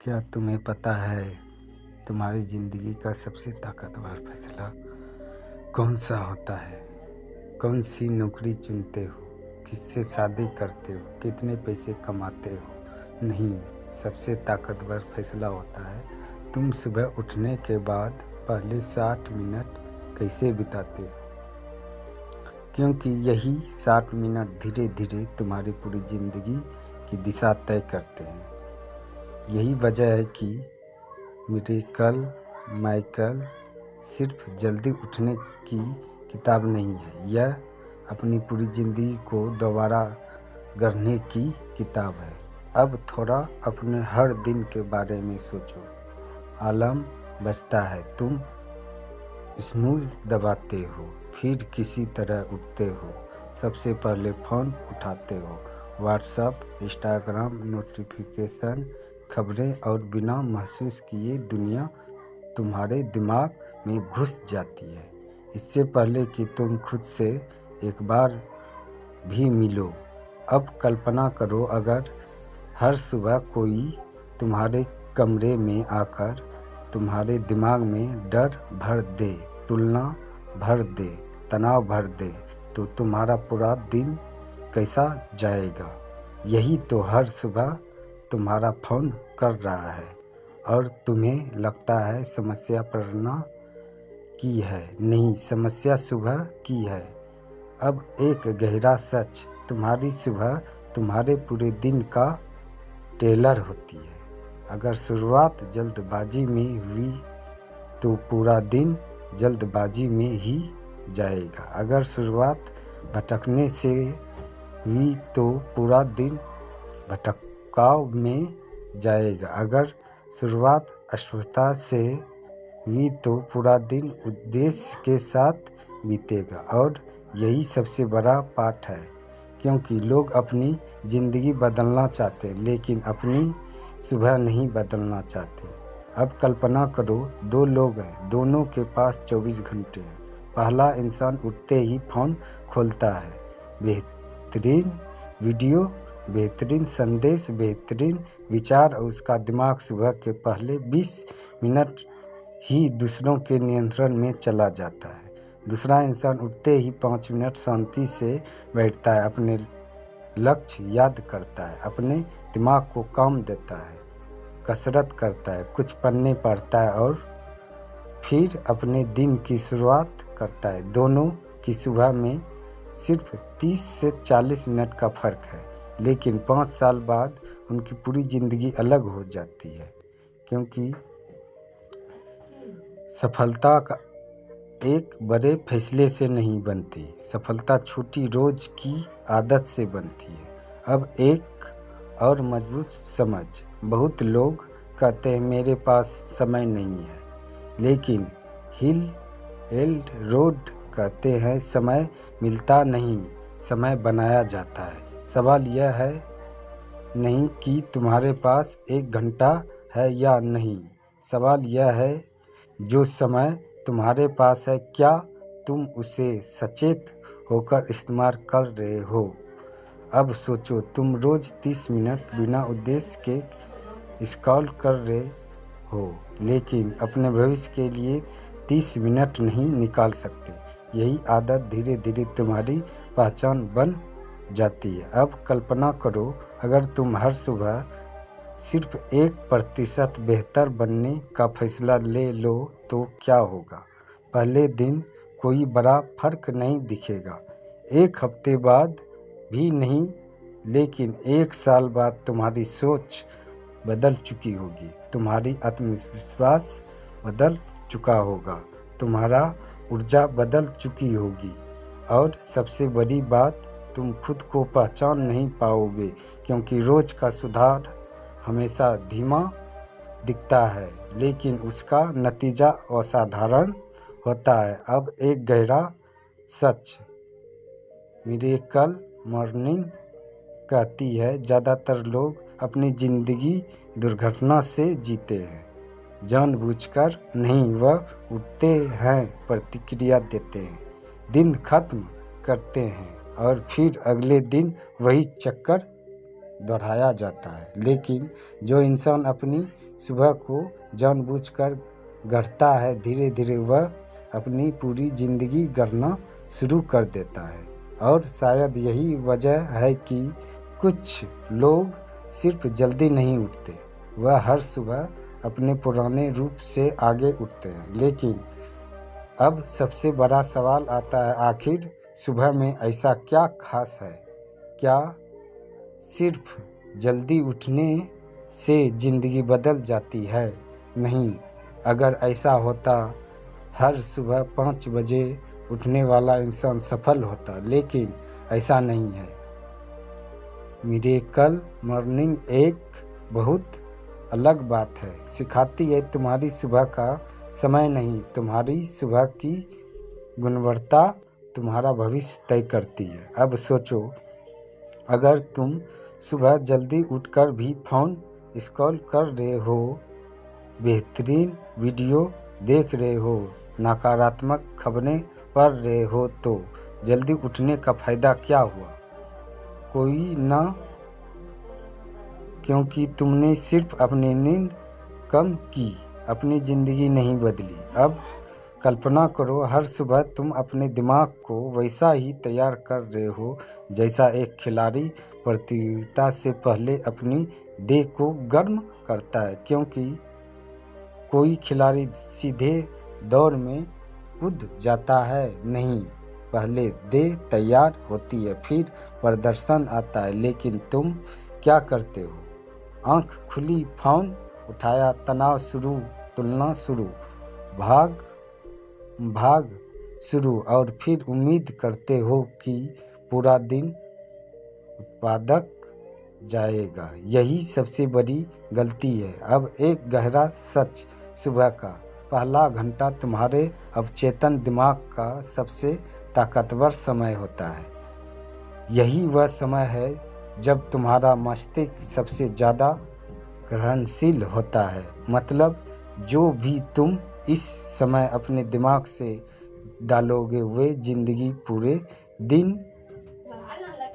क्या तुम्हें पता है तुम्हारी ज़िंदगी का सबसे ताकतवर फैसला कौन सा होता है? कौन सी नौकरी चुनते हो, किससे शादी करते हो, कितने पैसे कमाते हो? नहीं, सबसे ताकतवर फैसला होता है तुम सुबह उठने के बाद पहले 60 मिनट कैसे बिताते हो, क्योंकि यही 60 मिनट धीरे धीरे तुम्हारी पूरी ज़िंदगी की दिशा तय करते हैं। यही वजह है कि मिरेकल माइकल सिर्फ जल्दी उठने की किताब नहीं है, यह अपनी पूरी ज़िंदगी को दोबारा गढ़ने की किताब है। अब थोड़ा अपने हर दिन के बारे में सोचो। अलार्म बजता है, तुम स्नूज़ दबाते हो, फिर किसी तरह उठते हो। सबसे पहले फ़ोन उठाते हो, व्हाट्सएप, इंस्टाग्राम, नोटिफिकेशन, खबरें, और बिना महसूस किए दुनिया तुम्हारे दिमाग में घुस जाती है, इससे पहले कि तुम खुद से एक बार भी मिलो। अब कल्पना करो, अगर हर सुबह कोई तुम्हारे कमरे में आकर तुम्हारे दिमाग में डर भर दे, तुलना भर दे, तनाव भर दे, तो तुम्हारा पूरा दिन कैसा जाएगा? यही तो हर सुबह तुम्हारा फ़ोन कर रहा है, और तुम्हें लगता है समस्या प्रेरणा की है। नहीं, समस्या सुबह की है। अब एक गहरा सच, तुम्हारी सुबह तुम्हारे पूरे दिन का टेलर होती है। अगर शुरुआत जल्दबाजी में हुई तो पूरा दिन जल्दबाजी में ही जाएगा। अगर शुरुआत भटकने से हुई तो पूरा दिन भटकाव में जाएगा। अगर शुरुआत अस्पष्टता से हुई तो पूरा दिन उद्देश्य के साथ बीतेगा। और यही सबसे बड़ा पाठ है, क्योंकि लोग अपनी ज़िंदगी बदलना चाहते हैं, लेकिन अपनी सुबह नहीं बदलना चाहते। अब कल्पना करो, दो लोग हैं, दोनों के पास 24 घंटे हैं। पहला इंसान उठते ही फ़ोन खोलता है, बेहतरीन वीडियो, बेहतरीन संदेश, बेहतरीन विचार, और उसका दिमाग सुबह के पहले 20 मिनट ही दूसरों के नियंत्रण में चला जाता है। दूसरा इंसान उठते ही 5 मिनट शांति से बैठता है, अपने लक्ष्य याद करता है, अपने दिमाग को काम देता है, कसरत करता है, कुछ पढ़ने पढ़ता है, और फिर अपने दिन की शुरुआत करता है। दोनों की सुबह में सिर्फ 30 से 40 मिनट का फ़र्क है, लेकिन 5 साल बाद उनकी पूरी ज़िंदगी अलग हो जाती है, क्योंकि सफलता का एक बड़े फैसले से नहीं बनती, सफलता छोटी रोज़ की आदत से बनती है। अब एक और मजबूत समझ, बहुत लोग कहते हैं मेरे पास समय नहीं है, लेकिन हिल एल्ड रोड कहते हैं समय मिलता नहीं, समय बनाया जाता है। सवाल यह है नहीं कि तुम्हारे पास 1 घंटा है या नहीं, सवाल यह है जो समय तुम्हारे पास है, क्या तुम उसे सचेत होकर इस्तेमाल कर रहे हो? अब सोचो, तुम रोज़ 30 मिनट बिना उद्देश्य के स्क्रॉल कर रहे हो, लेकिन अपने भविष्य के लिए 30 मिनट नहीं निकाल सकते। यही आदत धीरे धीरे तुम्हारी पहचान बन जाती है। अब कल्पना करो, अगर तुम हर सुबह सिर्फ 1% बेहतर बनने का फैसला ले लो तो क्या होगा? पहले दिन कोई बड़ा फर्क नहीं दिखेगा, 1 हफ्ते बाद भी नहीं, लेकिन 1 साल बाद तुम्हारी सोच बदल चुकी होगी, तुम्हारी आत्मविश्वास बदल चुका होगा, तुम्हारा ऊर्जा बदल चुकी होगी, और सबसे बड़ी बात, तुम खुद को पहचान नहीं पाओगे, क्योंकि रोज़ का सुधार हमेशा धीमा दिखता है, लेकिन उसका नतीजा असाधारण होता है। अब एक गहरा सच, मिरेकल मॉर्निंग कहती है, ज़्यादातर लोग अपनी ज़िंदगी दुर्घटना से जीते हैं, जानबूझकर नहीं। वह उठते हैं, प्रतिक्रिया देते हैं, दिन खत्म करते हैं, और फिर अगले दिन वही चक्कर दोहराया जाता है। लेकिन जो इंसान अपनी सुबह को जानबूझकर गढ़ता है, धीरे धीरे वह अपनी पूरी ज़िंदगी गढ़ना शुरू कर देता है। और शायद यही वजह है कि कुछ लोग सिर्फ जल्दी नहीं उठते, वह हर सुबह अपने पुराने रूप से आगे उठते हैं। लेकिन अब सबसे बड़ा सवाल आता है, आखिर सुबह में ऐसा क्या खास है? क्या सिर्फ जल्दी उठने से ज़िंदगी बदल जाती है? नहीं, अगर ऐसा होता हर सुबह 5 बजे उठने वाला इंसान सफल होता, लेकिन ऐसा नहीं है। मिरेकल मॉर्निंग एक बहुत अलग बात है, सिखाती है तुम्हारी सुबह का समय नहीं, तुम्हारी सुबह की गुणवत्ता तुम्हारा भविष्य तय करती है। अब सोचो, अगर तुम सुबह जल्दी उठकर भी फ़ोन स्क्रॉल कर रहे हो, बेहतरीन वीडियो देख रहे हो, नकारात्मक खबरें पढ़ रहे हो, तो जल्दी उठने का फ़ायदा क्या हुआ? कोई ना, क्योंकि तुमने सिर्फ अपनी नींद कम की, अपनी ज़िंदगी नहीं बदली। अब कल्पना करो, हर सुबह तुम अपने दिमाग को वैसा ही तैयार कर रहे हो जैसा एक खिलाड़ी प्रतियोगिता से पहले अपनी देह को गर्म करता है, क्योंकि कोई खिलाड़ी सीधे दौड़ में कूद जाता है नहीं, पहले देह तैयार होती है, फिर प्रदर्शन आता है। लेकिन तुम क्या करते हो? आंख खुली, फ़ोन उठाया, तनाव शुरू, तुलना शुरू, भाग शुरू, और फिर उम्मीद करते हो कि पूरा दिन उत्पादक जाएगा। यही सबसे बड़ी गलती है। अब एक गहरा सच, सुबह का पहला घंटा तुम्हारे अवचेतन दिमाग का सबसे ताकतवर समय होता है। यही वह समय है जब तुम्हारा मस्तिष्क सबसे ज़्यादा ग्रहणशील होता है। मतलब जो भी तुम इस समय अपने दिमाग से डालोगे, वे जिंदगी पूरे दिन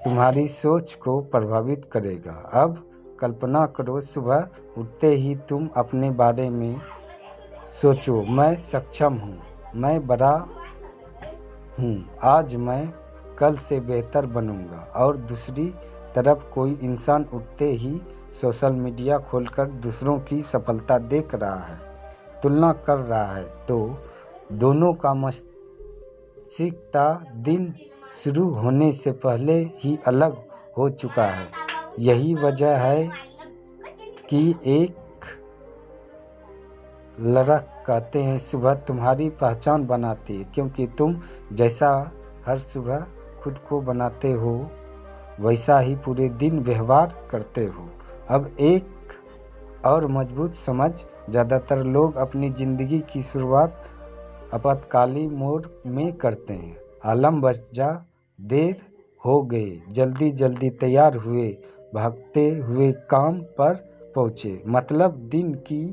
तुम्हारी सोच को प्रभावित करेगा। अब कल्पना करो, सुबह उठते ही तुम अपने बारे में सोचो, मैं सक्षम हूँ, मैं बड़ा हूँ, आज मैं कल से बेहतर बनूँगा। और दूसरी तरफ कोई इंसान उठते ही सोशल मीडिया खोलकर दूसरों की सफलता देख रहा है, तुलना कर रहा है, तो दोनों का मस्तिष्क दिन शुरू होने से पहले ही अलग हो चुका है। यही वजह है कि एक लड़क कहते हैं, सुबह तुम्हारी पहचान बनाती है, क्योंकि तुम जैसा हर सुबह खुद को बनाते हो, वैसा ही पूरे दिन व्यवहार करते हो। अब एक और मजबूत समझ, ज़्यादातर लोग अपनी ज़िंदगी की शुरुआत आपातकालीन मोड में करते हैं। अलार्म बजा, देर हो गई, जल्दी जल्दी तैयार हुए, भागते हुए काम पर पहुँचे। मतलब दिन की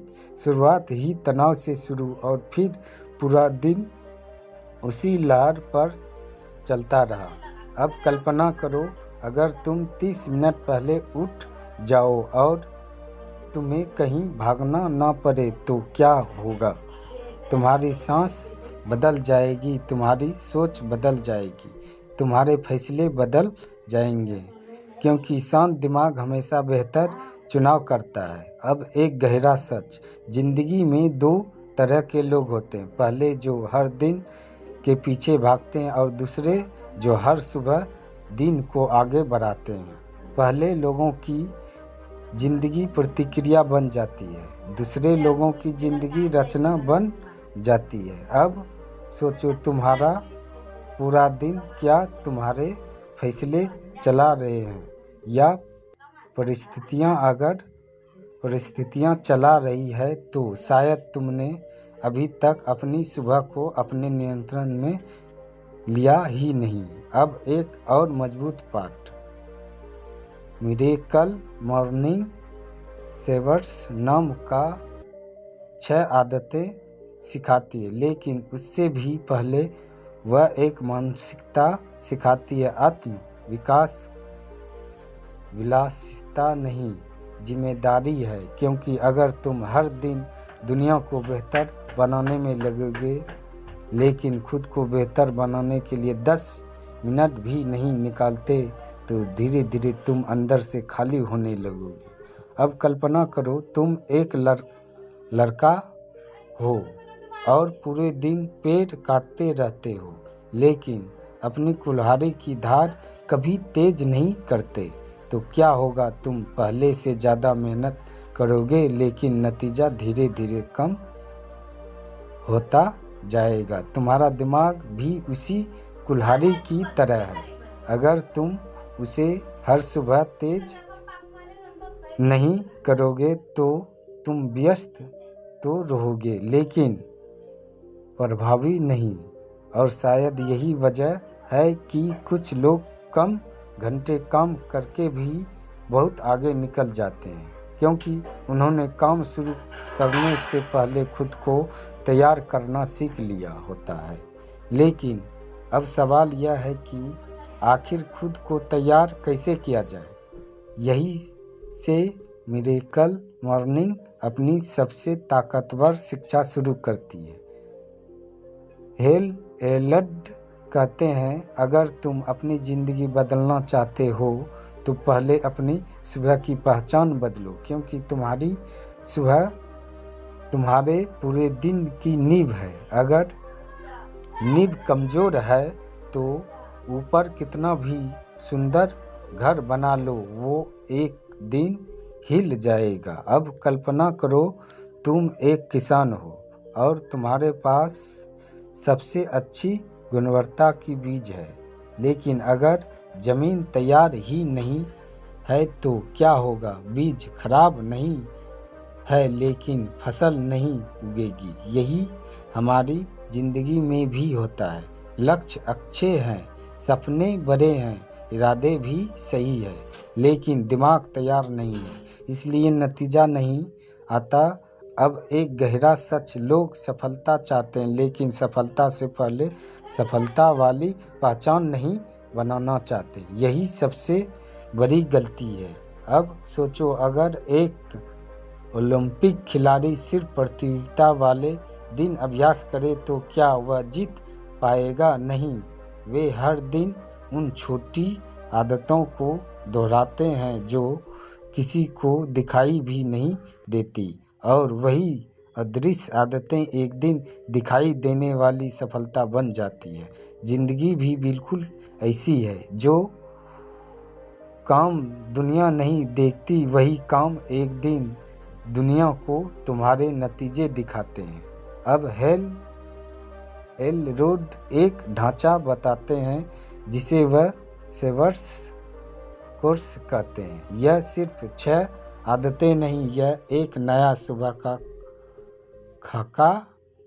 शुरुआत ही तनाव से शुरू, और फिर पूरा दिन उसी लहर पर चलता रहा। अब कल्पना करो, अगर तुम 30 मिनट पहले उठ जाओ और तुम्हें कहीं भागना ना पड़े, तो क्या होगा? तुम्हारी सांस बदल जाएगी, तुम्हारी सोच बदल जाएगी, तुम्हारे फैसले बदल जाएंगे, क्योंकि शांत दिमाग हमेशा बेहतर चुनाव करता है। अब एक गहरा सच, जिंदगी में 2 तरह के लोग होते हैं, पहले जो हर दिन के पीछे भागते हैं, और दूसरे जो हर सुबह दिन को आगे बढ़ाते हैं। पहले लोगों की ज़िंदगी प्रतिक्रिया बन जाती है, दूसरे लोगों की ज़िंदगी रचना बन जाती है। अब सोचो, तुम्हारा पूरा दिन क्या तुम्हारे फैसले चला रहे हैं, या परिस्थितियां? अगर परिस्थितियां चला रही है, तो शायद तुमने अभी तक अपनी सुबह को अपने नियंत्रण में लिया ही नहीं। अब एक और मजबूत पाठ, मिरेकल मॉर्निंग सेवर्स नाम का 6 आदतें सिखाती है, लेकिन उससे भी पहले वह एक मानसिकता सिखाती है, आत्म विकास विलासिता नहीं, जिम्मेदारी है। क्योंकि अगर तुम हर दिन दुनिया को बेहतर बनाने में लगोगे लेकिन खुद को बेहतर बनाने के लिए 10 मिनट भी नहीं निकालते तो धीरे धीरे तुम अंदर से खाली होने लगोगे। अब कल्पना करो तुम एक लड़का हो और पूरे दिन पेड़ काटते रहते हो लेकिन अपनी कुल्हाड़ी की धार कभी तेज नहीं करते, तो क्या होगा? तुम पहले से ज़्यादा मेहनत करोगे लेकिन नतीजा धीरे धीरे कम होता जाएगा। तुम्हारा दिमाग भी उसी कुल्हाड़ी की तरह है। अगर तुम उसे हर सुबह तेज नहीं करोगे तो तुम व्यस्त तो रहोगे लेकिन प्रभावी नहीं। और शायद यही वजह है कि कुछ लोग कम घंटे काम करके भी बहुत आगे निकल जाते हैं, क्योंकि उन्होंने काम शुरू करने से पहले खुद को तैयार करना सीख लिया होता है। लेकिन अब सवाल यह है कि आखिर खुद को तैयार कैसे किया जाए? यही से मिरेकल मॉर्निंग अपनी सबसे ताकतवर शिक्षा शुरू करती है। हेल एल्ड कहते हैं, अगर तुम अपनी ज़िंदगी बदलना चाहते हो तो पहले अपनी सुबह की पहचान बदलो, क्योंकि तुम्हारी सुबह तुम्हारे पूरे दिन की नींव है। अगर नींव कमज़ोर है तो ऊपर कितना भी सुंदर घर बना लो वो एक दिन हिल जाएगा। अब कल्पना करो तुम एक किसान हो और तुम्हारे पास सबसे अच्छी गुणवत्ता की बीज है, लेकिन अगर ज़मीन तैयार ही नहीं है तो क्या होगा? बीज खराब नहीं है लेकिन फसल नहीं उगेगी। यही हमारी ज़िंदगी में भी होता है। लक्ष्य अच्छे हैं, सपने बड़े हैं, इरादे भी सही है, लेकिन दिमाग तैयार नहीं है, इसलिए नतीजा नहीं आता। अब एक गहरा सच, लोग सफलता चाहते हैं लेकिन सफलता से पहले सफलता वाली पहचान नहीं बनाना चाहते। यही सबसे बड़ी गलती है। अब सोचो, अगर एक ओलंपिक खिलाड़ी सिर्फ प्रतियोगिता वाले दिन अभ्यास करे तो क्या वह जीत पाएगा? नहीं। वे हर दिन उन छोटी आदतों को दोहराते हैं जो किसी को दिखाई भी नहीं देती, और वही अदृश्य आदतें एक दिन दिखाई देने वाली सफलता बन जाती है। जिंदगी भी बिल्कुल ऐसी है। जो काम दुनिया नहीं देखती वही काम एक दिन दुनिया को तुम्हारे नतीजे दिखाते हैं। अब एल रोड एक ढांचा बताते हैं जिसे वह सेवर्स कोर्स कहते हैं। यह सिर्फ 6 आदतें नहीं, यह एक नया सुबह का खाका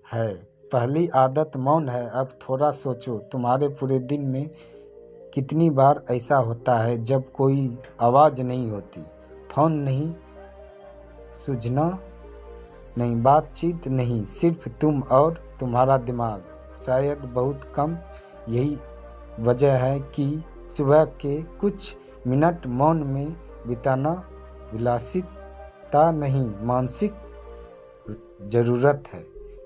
है। पहली आदत मौन है। अब थोड़ा सोचो, तुम्हारे पूरे दिन में कितनी बार ऐसा होता है जब कोई आवाज़ नहीं होती, फ़ोन नहीं, सूचना नहीं, बातचीत नहीं, सिर्फ तुम और तुम्हारा दिमाग। शायद बहुत कम। यही वजह है कि सुबह के कुछ मिनट मौन में बिताना विलासिता नहीं, मानसिक ज़रूरत है।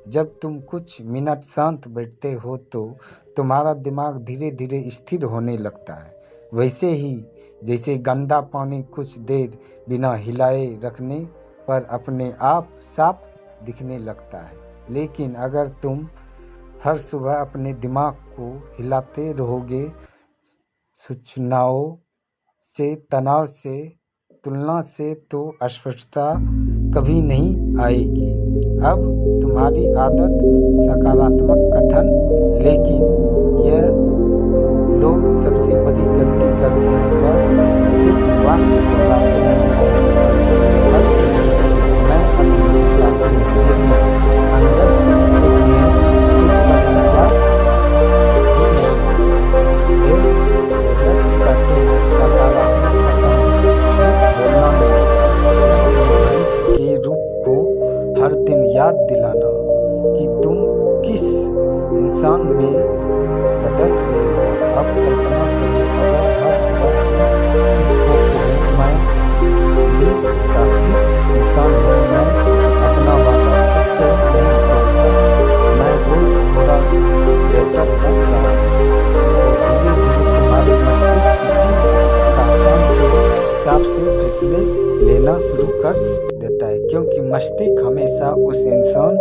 जब तुम कुछ मिनट शांत बैठते हो तो तुम्हारा दिमाग धीरे धीरे स्थिर होने लगता है, वैसे ही जैसे गंदा पानी कुछ देर बिना हिलाए रखने पर अपने आप साफ दिखने लगता है। लेकिन अगर तुम हर सुबह अपने दिमाग को हिलाते रहोगे, सूचनाओं से, तनाव से, तुलना से, तो अस्पष्टता कभी नहीं आएगी। अब तुम्हारी आदत सकारात्मक कथन, लेकिन यह लोग सबसे बड़ी गलती करते हैं, वह सिर्फ वाक्य दोहराते हैं, मैं सफल मैं आत्मविश्वासी हूँ, लेकिन अंदर से उन्हें खुद पर विश्वास ही नहीं। कहते हैं सकारात्मक कथन बोलना नहीं, भविष्य के रूप को हर दिन याद दिलाना कि तुम किस इंसान में बदल रहे हो। अब कल्पना करो, अगर हर सुबह खुद को मस्तिष्क हमेशा उस इंसान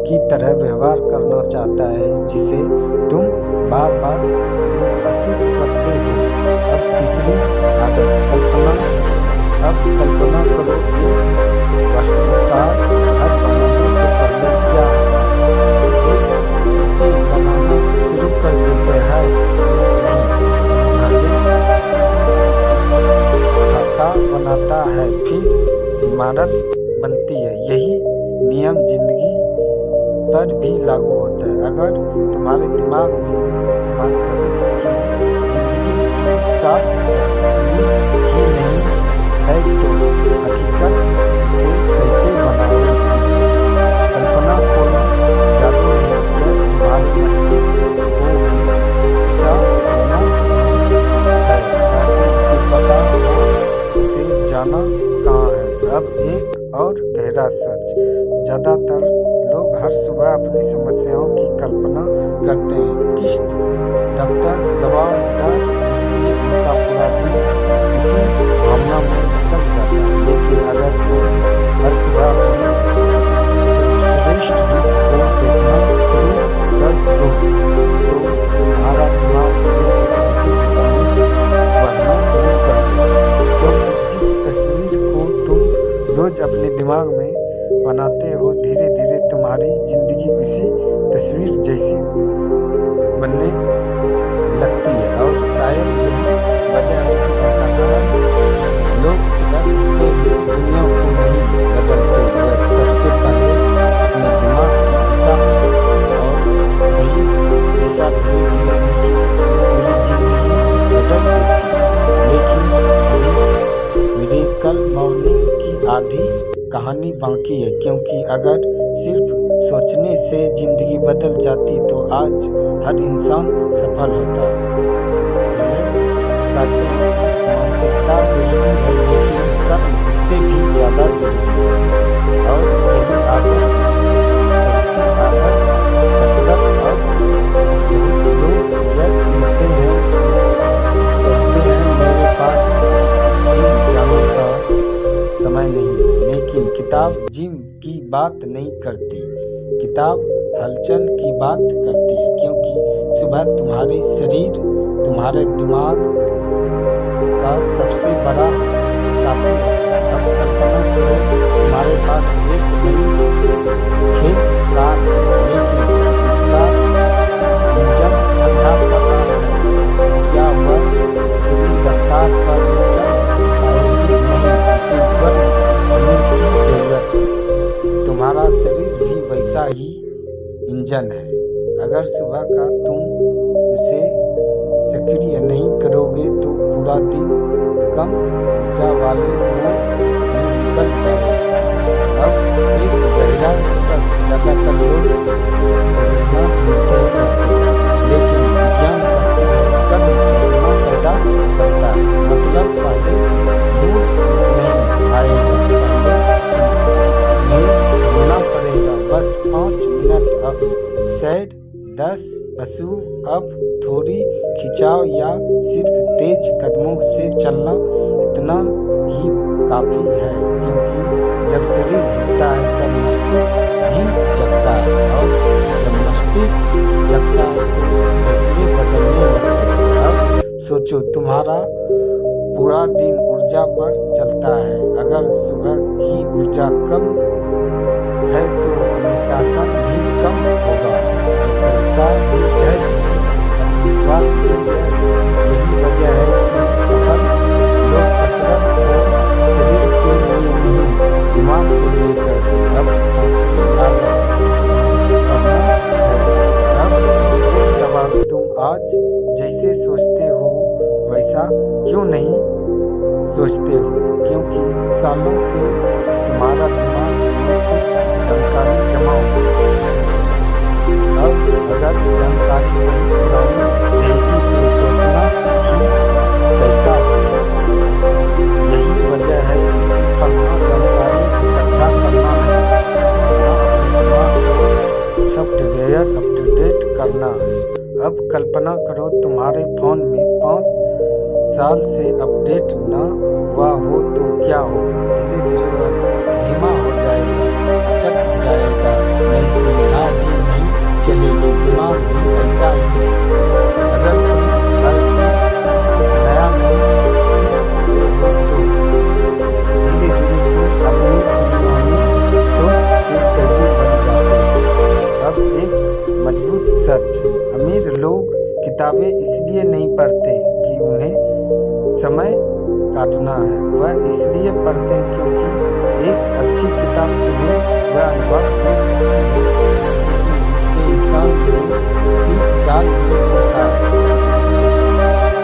की तरह व्यवहार करना चाहता है जिसे तुम बार बार परिभाषित करते हो। अब तीसरी आदत कल्पना करो एक वस्तु का घर बनाने से पहले क्या सीधे ईंटें बनाना शुरू कर देते हैं? नहीं, पहले ढांचा बनाता है, फिर इमारत बनती है। यही नियम जिंदगी पर भी लागू होता है। अगर तुम्हारे दिमाग में तुम्हारे भविष्य की जिंदगी की साफ तस्वीर ही नहीं है तो हकीकत से कैसे बनाओगे? कल्पना कोई जादू नहीं है, तुम्हारे मस्तिष्क को दिशा देना है। उसे पता हो उसे जाना कहाँ है। अब एक और गहरा सच, ज़्यादातर लोग हर सुबह अपनी समस्याओं की कल्पना करते हैं। किस्त, दफ्तर, दबाव, डर, इसलिए उनका पूरा दिन उसी भावना में निकल जाता है। लेकिन अगर तुम हर सुबह अपने श्रेष्ठ रूप को देखना शुरू कर दो तो तुम्हारा दिमाग उसी दिशा में बढ़ना शुरू कर देगा। तो जिस तस्वीर को तुम रोज अपने दिमाग में बनाते हो, धीरे धीरे तुम्हारी जिंदगी उसी तस्वीर जैसी बनने लगती है। और शायद यही वजह है कि असाधारण लोग सुबह उठते ही दुनिया को नहीं बदलते, वे सबसे पहले अपने दिमाग की दिशा और वही दिशा धीरे धीरे उनकी पूरी जिंदगी बदल देती है। लेकिन अभी मिरेकल मॉर्निंग की आधी कहानी बाकी है, क्योंकि अगर सिर्फ सोचने से जिंदगी बदल जाती तो आज हर इंसान सफल होता। कहते हैं कि मानसिकता जरूरी है, लेकिन कर्म उससे भी ज़्यादा जरूरी है। और यही आदत कसरत। और लोग यह सुनते हैं, सोचते हैं मेरे पास जिम जाने का समय नहीं है। लेकिन किताब जिम की बात नहीं करती, किताब हलचल की बात करती है, क्योंकि सुबह तुम्हारे शरीर तुम्हारे दिमाग का सबसे बड़ा साथी है। अब कल्पना करो तुम्हारे पास एक नई खेल कार है, लेकिन इसका इंजन ठंडा पड़ा है। क्या वह पूरी रफ्तार पर चल पाएगी? नहीं, उसे गर्म होने की जरूरत है। तुम्हारा शरीर भी वैसा ही इंजन है। अगर सुबह का तुम उसे सक्रिय नहीं करोगे तो पूरा दिन कम ऊर्जा वाले मोड में निकल जाएगा। अब एक गहरा सच, ज़्यादातर लोग प्रेरणा ढूंढते रहते हैं, लेकिन विज्ञान कहते हैं कर्म प्रेरणा पैदा करता है। मतलब पहले मूड नहीं आएगा, पहले होना पड़ेगा। बस 5 मिनट अब सैर, 10 पशु, अब थोड़ी खिंचाव या सिर्फ तेज कदमों से चलना, इतना ही काफ़ी है। क्योंकि जब शरीर हिलता है तब मस्तिष्क भी जगता है, और जब मस्तिष्क जगता है तो फैसले बदलने लगते हैं। अब सोचो, तुम्हारा पूरा दिन ऊर्जा पर चलता है। अगर सुबह ही ऊर्जा कम है तो अनुशासन भी कम होगा, एकलता भी धैर्य, विश्वास भी है। यही वजह है कि सफल लोग कसरत को शरीर के लिए नहीं, दिमाग के लिए करते हैं। अब 5वीं आदत करना है। अब एक सवाल, तुम आज जैसे सोचते हो वैसा क्यों नहीं सोचते हो? क्योंकि सालों से तुम्हारा दिमाग में कुछ जानकारी जमा हो। अब अगर जानकारी वही पुरानी रहेगी तो सोचना ही कैसा होगा? यही वजह है कि पढ़ना जानकारी इकट्ठा करना है, अपने दिमाग को सॉफ्टवेयर अपडेट करना है। अब कल्पना करो तुम्हारे फोन में 5 साल से अपडेट न हुआ हो तो क्या होगा? धीरे धीरे धीमा हो जाएगा, अटक जाएगा, नहीं सुविधा भी नहीं चलेगी, दिमाग भी ऐसा ही। अगर तुम हर दिन कुछ नया नहीं सीखते हो तो धीरे धीरे तुम अपनी पुरानी सोच के कैदी बन जाते हो। अब एक मजबूत सच, अमीर लोग किताबें इसलिए नहीं पढ़ते कि उन्हें समय काटना है, वह इसलिए पढ़ते हैं क्योंकि एक अच्छी किताब तुम्हें वह अनुभव दे सकती है किसी दूसरे इंसान ने 20 साल में सीखा है।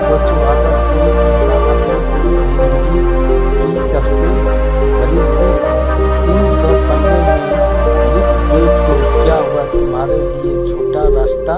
सोचो, अगर कोई इंसान अपनी पूरी जिंदगी की सबसे बड़ी सीख 300 पन्ने में लिख दे तो क्या वह तुम्हारे लिए छोटा रास्ता